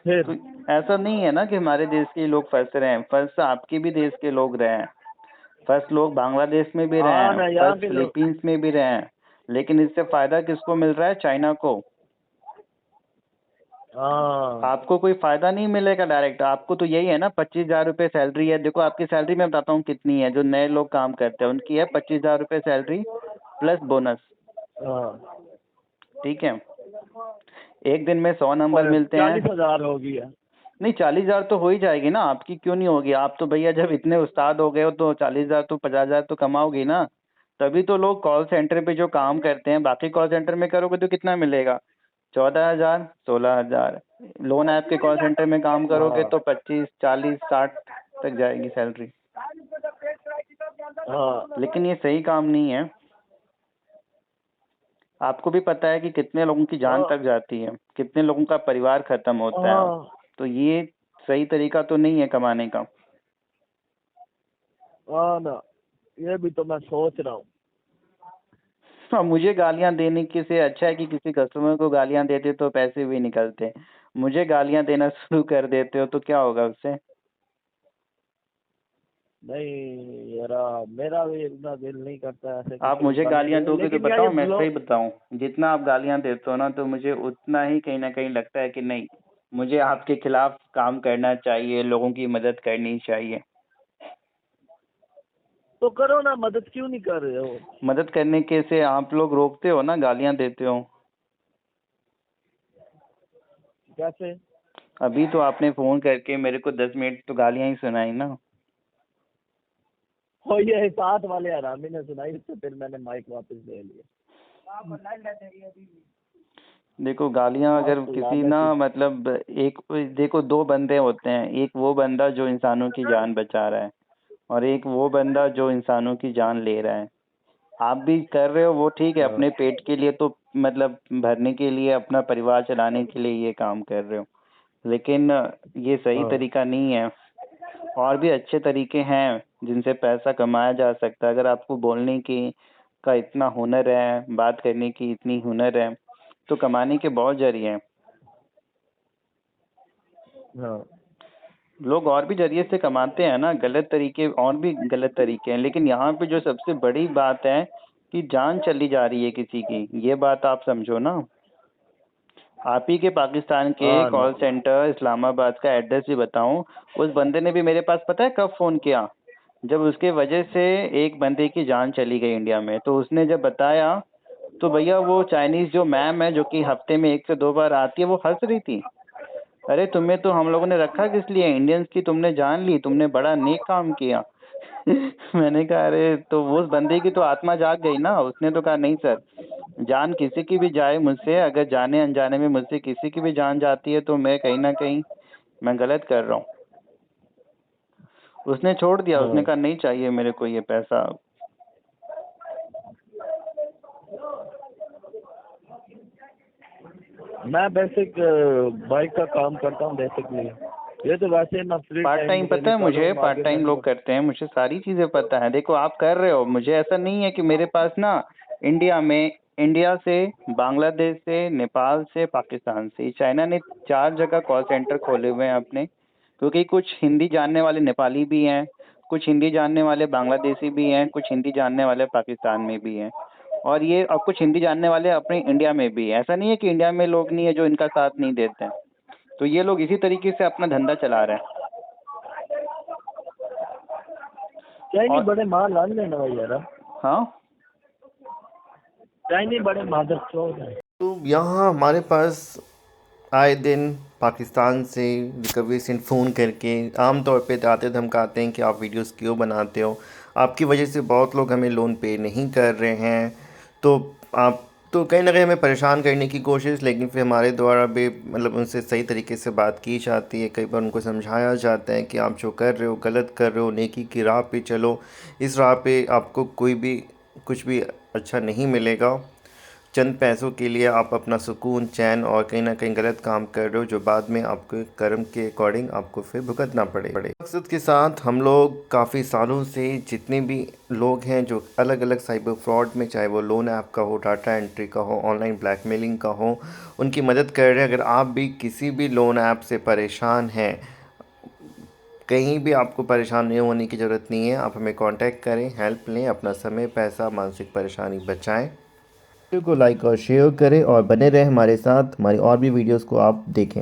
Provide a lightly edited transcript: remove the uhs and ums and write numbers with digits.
फिर तो ऐसा नहीं है ना कि हमारे देश के लोग फंस रहे हैं, फंस आपके भी देश के लोग रहे हैं, फंस लोग बांग्लादेश में भी रहे हाँ हैं, ना, यहाँ फंस के लोग। फिलीपींस में भी रहे हैं, लेकिन इससे फायदा किसको मिल रहा है? चाइना को। हाँ आपको कोई फायदा नहीं मिलेगा डायरेक्ट, आपको तो यही है ना, 25,000 रुपये सैलरी है। देखो आपकी सैलरी मैं बताता हूँ कितनी है, जो नए लोग काम करते हैं उनकी है 25,000 रुपये सैलरी प्लस बोनस। हाँ, ठीक है, एक दिन में 100 नंबर पर मिलते हैं। 40,000 हो गया। नहीं 40,000 तो हो ही जाएगी ना आपकी, क्यों नहीं होगी? आप तो भैया जब इतने उस्ताद हो गए हो तो 40,000 तो 50,000 तो कमाओगी ना। तभी तो लोग कॉल सेंटर पे जो काम करते हैं, बाकी कॉल सेंटर में करोगे तो कितना मिलेगा? 14,000, 16,000। लोन ऐप के कॉल सेंटर में काम करोगे हाँ तो 25, 40, 60 तक जाएगी सैलरी। हाँ लेकिन ये सही काम नहीं है। आपको भी पता है कि कितने लोगों की जान हाँ तक जाती है, कितने लोगों का परिवार खत्म होता है। हाँ तो ये सही तरीका तो नहीं है कमाने का। हाँ ना, ये भी तो मैं सोच रहा हूँ। हाँ, मुझे गालियां देने के से अच्छा है कि किसी कस्टमर को गालियां देते तो पैसे भी निकलते। मुझे गालियां देना शुरू कर देते हो तो क्या होगा उससे? नहीं यार, मेरा भी इतना दिल नहीं करता ऐसे आप किसी को मुझे गाली गालियां दे, दोगे तो लेकिन यार बताओ, ये मैं सही ब्लॉग। बताऊं, जितना आप गालियां देते हो ना तो मुझे उतना ही कहीं ना कहीं लगता है कि नहीं, मुझे आपके खिलाफ काम करना चाहिए, लोगों की मदद करनी चाहिए। तो करो ना, मदद क्यों नहीं कर रहे हो? मदद करने के से आप लोग रोकते हो ना, गालियां देते हो। कैसे? अभी तो आपने फोन करके मेरे को 10 मिनट तो गालियां ही सुनाई ना। और ये साथ वाले हरामी ने सुनाई, तो फिर मैंने माइक वापस ले लिया। देखो गालियां अगर अब किसी ना, लानती। मतलब एक, देखो दो बंदे होते हैं, एक वो बंदा जो इंसानों की जान बचा रहा है और एक वो बंदा जो इंसानों की जान ले रहा है। आप भी कर रहे हो वो ठीक है, हाँ अपने पेट के लिए तो, मतलब भरने के लिए, अपना परिवार चलाने के लिए ये काम कर रहे हो, लेकिन ये सही हाँ तरीका नहीं है। और भी अच्छे तरीके हैं जिनसे पैसा कमाया जा सकता है। अगर आपको बोलने की का इतना हुनर है, बात करने की इतनी हुनर है, तो कमाने के बहुत जरिए हैं। हाँ लोग और भी जरिए से कमाते हैं ना, गलत तरीके, और भी गलत तरीके हैं, लेकिन यहाँ पे जो सबसे बड़ी बात है कि जान चली जा रही है किसी की, ये बात आप समझो ना। आप ही के पाकिस्तान के हाँ ना। कॉल सेंटर इस्लामाबाद का एड्रेस भी बताऊं, उस बंदे ने भी मेरे पास पता है कब फोन किया? जब उसके वजह से एक बंदे की जान चली गई इंडिया में, तो उसने जब बताया तो भैया वो चाइनीज जो मैम है जो कि हफ्ते में 1 से 2 बार आती है, वो हंस रही थी। अरे तुम्हें तो हम लोगों ने रखा किस लिए? इंडियंस की तुमने जान ली, तुमने बड़ा नेक काम किया। मैंने कहा अरे, तो वो उस बंदे की तो आत्मा जाग गई ना, उसने तो कहा नहीं सर, जान किसी की भी जाए मुझसे, अगर जाने अनजाने में मुझसे किसी की भी जान जाती है तो मैं कहीं ना कहीं मैं गलत कर रहा हूँ। उसने छोड़ दिया, उसने हाँ, कहा नहीं चाहिए मेरे को ये पैसा। मैं बेसिक बाइक का काम करता हूँ बेसिकली। ये तो वैसे ना फ्री पार्ट टाइम टाइम मुझे पता है निकालो मुझे, पार्ट आगे टाइम बढ़ो। लोग करते हैं, मुझे सारी चीजें पता है। देखो आप कर रहे हो, मुझे ऐसा नहीं है कि मेरे पास ना, इंडिया में, इंडिया से, बांग्लादेश से, नेपाल से, पाकिस्तान से, चाइना ने 4 जगह कॉल सेंटर खोले हुए हैं अपने, क्योंकि कुछ हिंदी जानने वाले नेपाली भी हैं, कुछ हिंदी जानने वाले बांग्लादेशी भी हैं, कुछ हिंदी जानने वाले पाकिस्तान में भी हैं, और ये और कुछ हिंदी जानने वाले अपने इंडिया में भी हैं। ऐसा नहीं है कि इंडिया में लोग नहीं है जो इनका साथ नहीं देते हैं। तो ये लोग इसी तरीके से अपना धंधा चला रहे हैं। चाइनी और बड़े माल लान देना भाई यार। हाँ, चाइनी बड़े मादर चोर हैं। तो यहाँ हमारे पास आए दिन पाकिस्तान से रिकवरी से फ़ोन करके आम तौर पे आते धमकाते हैं कि आप वीडियोस क्यों बनाते हो, आपकी वजह से बहुत लोग हमें लोन पे नहीं कर रहे हैं। तो आप तो कहीं ना कहीं हमें परेशान करने की कोशिश, लेकिन फिर हमारे द्वारा भी मतलब उनसे सही तरीके से बात की जाती है। कई बार उनको समझाया जाता है कि आप जो कर रहे हो गलत कर रहे हो, नेकी की राह पे चलो, इस राह पे आपको कोई भी कुछ भी अच्छा नहीं मिलेगा। चंद पैसों के लिए आप अपना सुकून, चैन और कहीं ना कहीं गलत काम कर रहे हो, जो बाद में आपके कर्म के अकॉर्डिंग आपको फिर भुगतना पड़े। मकसद के साथ हम लोग काफ़ी सालों से जितने भी लोग हैं जो अलग अलग साइबर फ्रॉड में, चाहे वो लोन ऐप का हो, डाटा एंट्री का हो, ऑनलाइन ब्लैकमेलिंग का हो, उनकी मदद कर रहे हैं। अगर आप भी किसी भी लोन ऐप से परेशान हैं, कहीं भी आपको परेशान नहीं होने की ज़रूरत नहीं है। आप हमें कांटेक्ट करें, हेल्प लें, अपना समय, पैसा, मानसिक परेशानी बचाएं। वीडियो को लाइक और शेयर करें और बने रहें हमारे साथ। हमारी और भी वीडियोस को आप देखें।